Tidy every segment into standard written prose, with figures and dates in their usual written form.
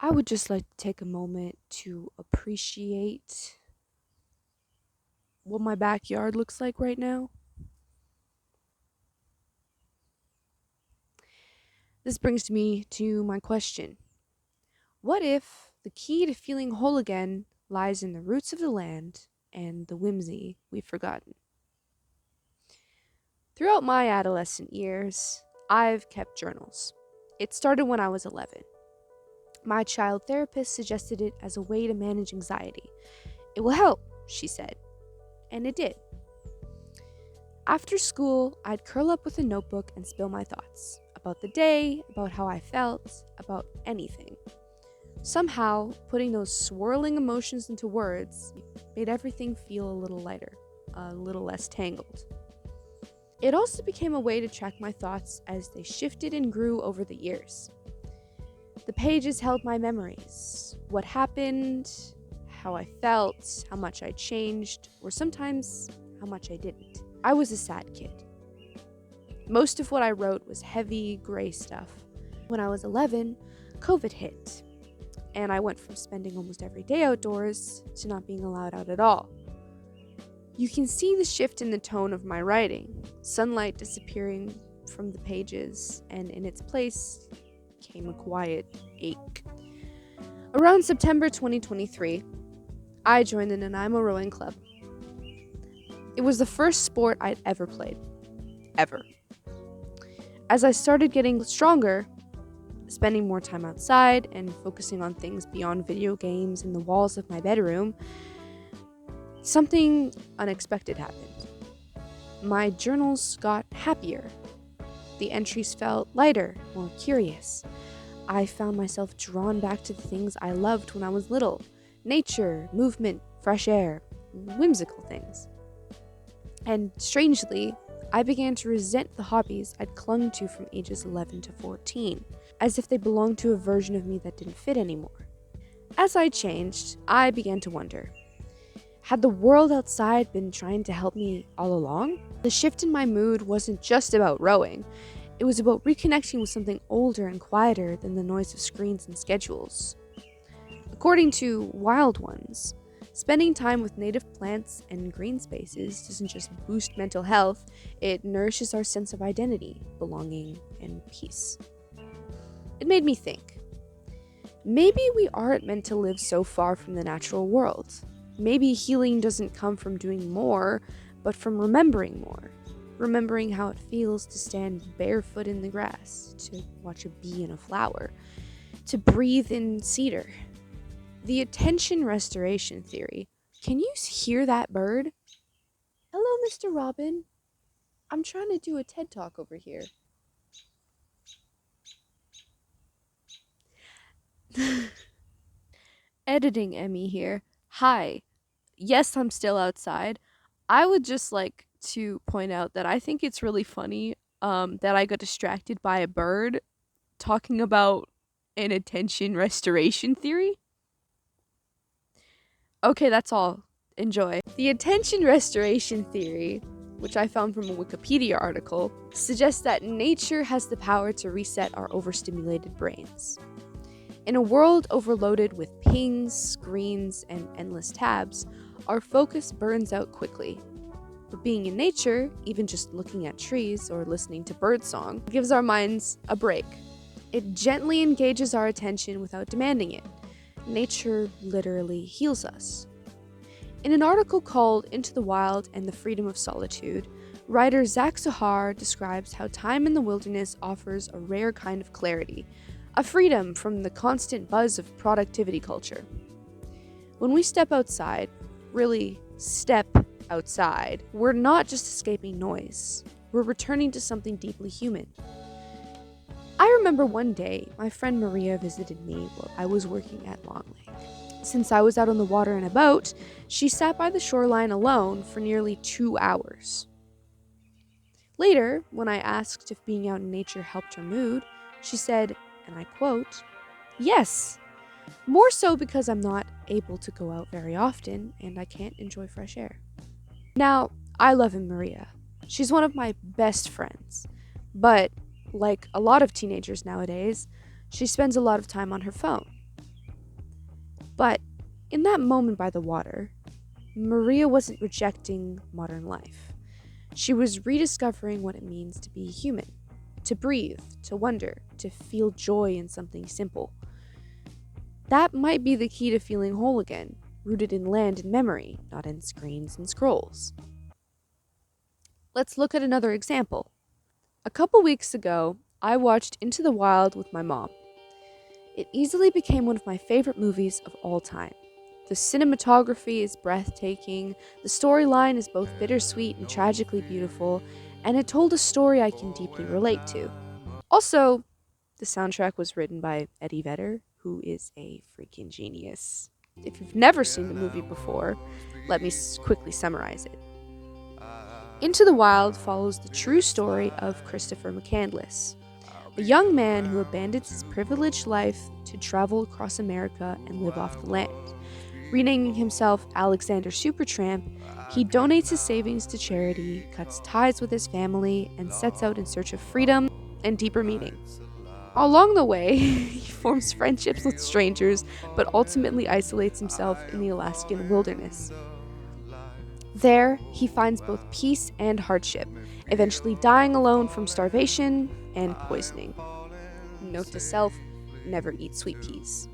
I would just like to take a moment to appreciate what my backyard looks like right now. This brings me to my question. What if the key to feeling whole again lies in the roots of the land and the whimsy we've forgotten? Throughout my adolescent years, I've kept journals. It started when I was 11. My child therapist suggested it as a way to manage anxiety. It will help, she said, and it did. After school, I'd curl up with a notebook and spill my thoughts about the day, about how I felt, about anything. Somehow, putting those swirling emotions into words made everything feel a little lighter, a little less tangled. It also became a way to track my thoughts as they shifted and grew over the years. The pages held my memories, what happened, how I felt, how much I changed, or sometimes how much I didn't. I was a sad kid. Most of what I wrote was heavy, gray stuff. When I was 11, COVID hit, and I went from spending almost every day outdoors to not being allowed out at all. You can see the shift in the tone of my writing, sunlight disappearing from the pages, and in its place came a quiet ache. Around September 2023, I joined the Nanaimo Rowing Club. It was the first sport I'd ever played. Ever. As I started getting stronger, spending more time outside and focusing on things beyond video games and the walls of my bedroom, something unexpected happened. My journals got happier. The entries felt lighter, more curious. I found myself drawn back to the things I loved when I was little: nature, movement, fresh air, whimsical things. And strangely, I began to resent the hobbies I'd clung to from ages 11 to 14, as if they belonged to a version of me that didn't fit anymore. As I changed, I began to wonder, had the world outside been trying to help me all along? The shift in my mood wasn't just about rowing. It was about reconnecting with something older and quieter than the noise of screens and schedules. According to Wild Ones, spending time with native plants and green spaces doesn't just boost mental health, it nourishes our sense of identity, belonging, and peace. It made me think, maybe we aren't meant to live so far from the natural world. Maybe healing doesn't come from doing more, but from remembering more. Remembering how it feels to stand barefoot in the grass, to watch a bee in a flower, to breathe in cedar. The attention restoration theory. Can you hear that bird? Hello, Mr. Robin. I'm trying to do a TED Talk over here. Editing Emmy here. Hi. Yes, I'm still outside. I would just like to point out that I think it's really funny that I got distracted by a bird talking about an attention restoration theory. Okay, that's all. Enjoy. The attention restoration theory, which I found from a Wikipedia article, suggests that nature has the power to reset our overstimulated brains. In a world overloaded with pings, screens, and endless tabs, our focus burns out quickly. But being in nature, even just looking at trees or listening to birdsong, gives our minds a break. It gently engages our attention without demanding it. Nature literally heals us. In an article called Into the Wild and the Freedom of Solitude, writer Zach Sahar describes how time in the wilderness offers a rare kind of clarity, a freedom from the constant buzz of productivity culture. When we step outside, really step outside, we're not just escaping noise, we're returning to something deeply human. I remember one day my friend Maria visited me while I was working at Long Lake. Since I was out on the water in a boat, she sat by the shoreline alone for nearly 2 hours. Later, when I asked if being out in nature helped her mood, she said, and I quote, "Yes, more so because I'm not able to go out very often and I can't enjoy fresh air." Now, I love Maria. She's one of my best friends, but like a lot of teenagers nowadays, she spends a lot of time on her phone. But in that moment by the water, Maria wasn't rejecting modern life. She was rediscovering what it means to be human, to breathe, to wonder, to feel joy in something simple. That might be the key to feeling whole again, rooted in land and memory, not in screens and scrolls. Let's look at another example. A couple weeks ago, I watched Into the Wild with my mom. It easily became one of my favorite movies of all time. The cinematography is breathtaking, the storyline is both bittersweet and tragically beautiful, and it told a story I can deeply relate to. Also, the soundtrack was written by Eddie Vedder, who is a freaking genius. If you've never seen the movie before, let me quickly summarize it. Into the Wild follows the true story of Christopher McCandless, a young man who abandons his privileged life to travel across America and live off the land. Renaming himself Alexander Supertramp, he donates his savings to charity, cuts ties with his family, and sets out in search of freedom and deeper meaning. Along the way, he forms friendships with strangers, but ultimately isolates himself in the Alaskan wilderness. There, he finds both peace and hardship, eventually dying alone from starvation and poisoning. Note to self, never eat sweet peas.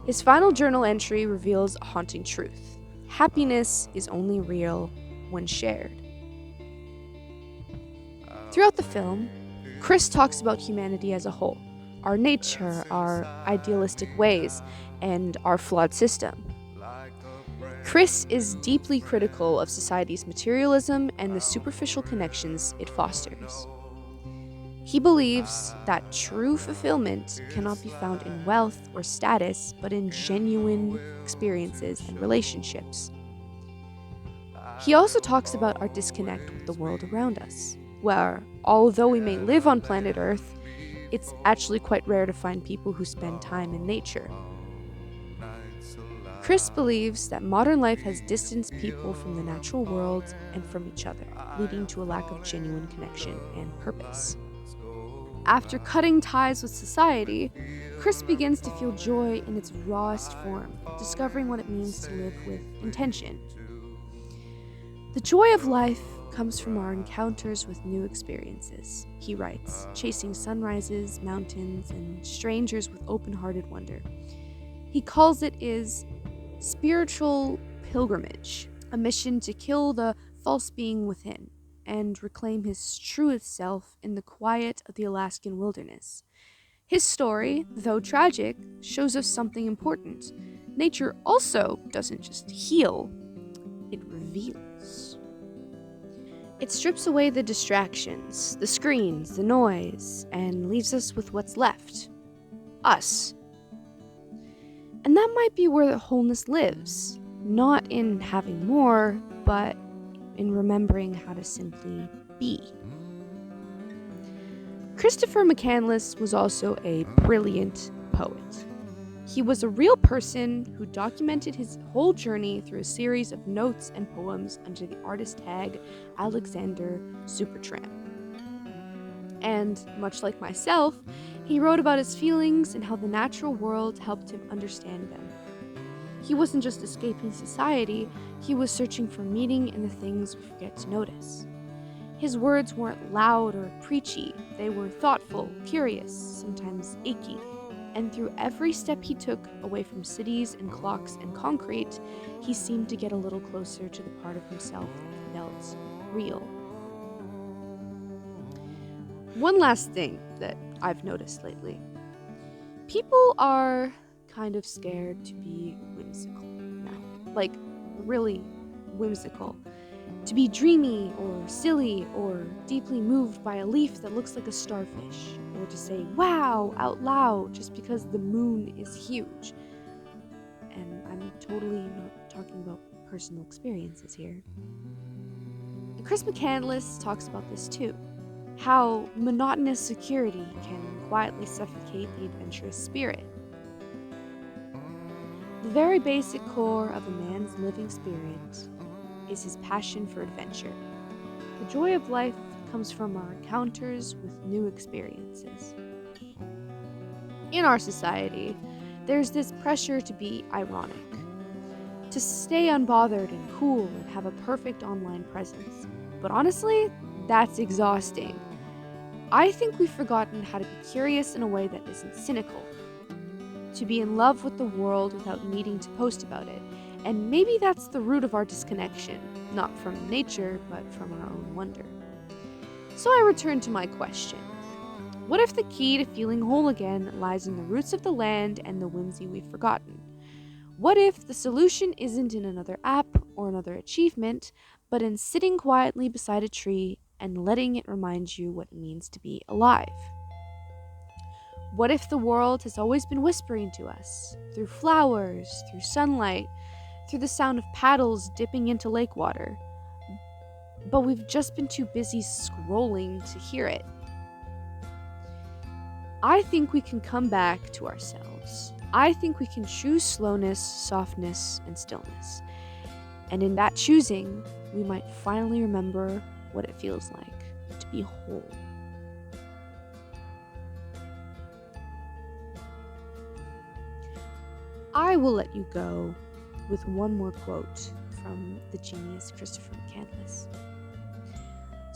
His final journal entry reveals a haunting truth. Happiness is only real when shared. Throughout the film, Chris talks about humanity as a whole, our nature, our idealistic ways, and our flawed system. Chris is deeply critical of society's materialism and the superficial connections it fosters. He believes that true fulfillment cannot be found in wealth or status, but in genuine experiences and relationships. He also talks about our disconnect with the world around us, where, although we may live on planet Earth, it's actually quite rare to find people who spend time in nature. Chris believes that modern life has distanced people from the natural world and from each other, leading to a lack of genuine connection and purpose. After cutting ties with society, Chris begins to feel joy in its rawest form, discovering what it means to live with intention. The joy of life comes from our encounters with new experiences, he writes, chasing sunrises, mountains, and strangers with open-hearted wonder. He calls it his spiritual pilgrimage, a mission to kill the false being within and reclaim his truest self in the quiet of the Alaskan wilderness. His story, though tragic, shows us something important. Nature also doesn't just heal, it reveals. It strips away the distractions, the screens, the noise, and leaves us with what's left. Us. And that might be where the wholeness lives, not in having more, but in remembering how to simply be. Christopher McCandless was also a brilliant poet. He was a real person who documented his whole journey through a series of notes and poems under the artist tag Alexander Supertramp. And, much like myself, he wrote about his feelings and how the natural world helped him understand them. He wasn't just escaping society, he was searching for meaning in the things we forget to notice. His words weren't loud or preachy, they were thoughtful, curious, sometimes achy. And through every step he took away from cities and clocks and concrete, he seemed to get a little closer to the part of himself that felt real. One last thing that I've noticed lately. People are kind of scared to be whimsical now. Like, really whimsical. To be dreamy or silly or deeply moved by a leaf that looks like a starfish. Or to say, wow, out loud just because the moon is huge. And I'm totally not talking about personal experiences here. And Chris McCandless talks about this too. How monotonous security can quietly suffocate the adventurous spirit. The very basic core of a man's living spirit is his passion for adventure. The joy of life comes from our encounters with new experiences. In our society, there's this pressure to be ironic, to stay unbothered and cool and have a perfect online presence. But honestly, that's exhausting. I think we've forgotten how to be curious in a way that isn't cynical, to be in love with the world without needing to post about it. And maybe that's the root of our disconnection, not from nature, but from our own wonder. So I return to my question. What if the key to feeling whole again lies in the roots of the land and the whimsy we've forgotten? What if the solution isn't in another app or another achievement, but in sitting quietly beside a tree and letting it remind you what it means to be alive? What if the world has always been whispering to us, through flowers, through sunlight, through the sound of paddles dipping into lake water, but we've just been too busy scrolling to hear it? I think we can come back to ourselves. I think we can choose slowness, softness, and stillness. And in that choosing, we might finally remember what it feels like to be whole. I will let you go with one more quote from the genius Christopher McCandless.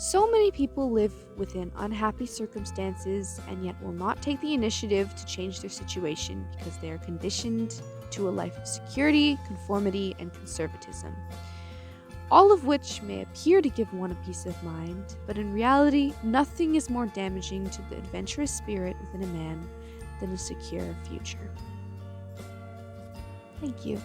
So many people live within unhappy circumstances and yet will not take the initiative to change their situation because they are conditioned to a life of security, conformity, and conservatism. All of which may appear to give one a peace of mind, but in reality, nothing is more damaging to the adventurous spirit within a man than a secure future. Thank you.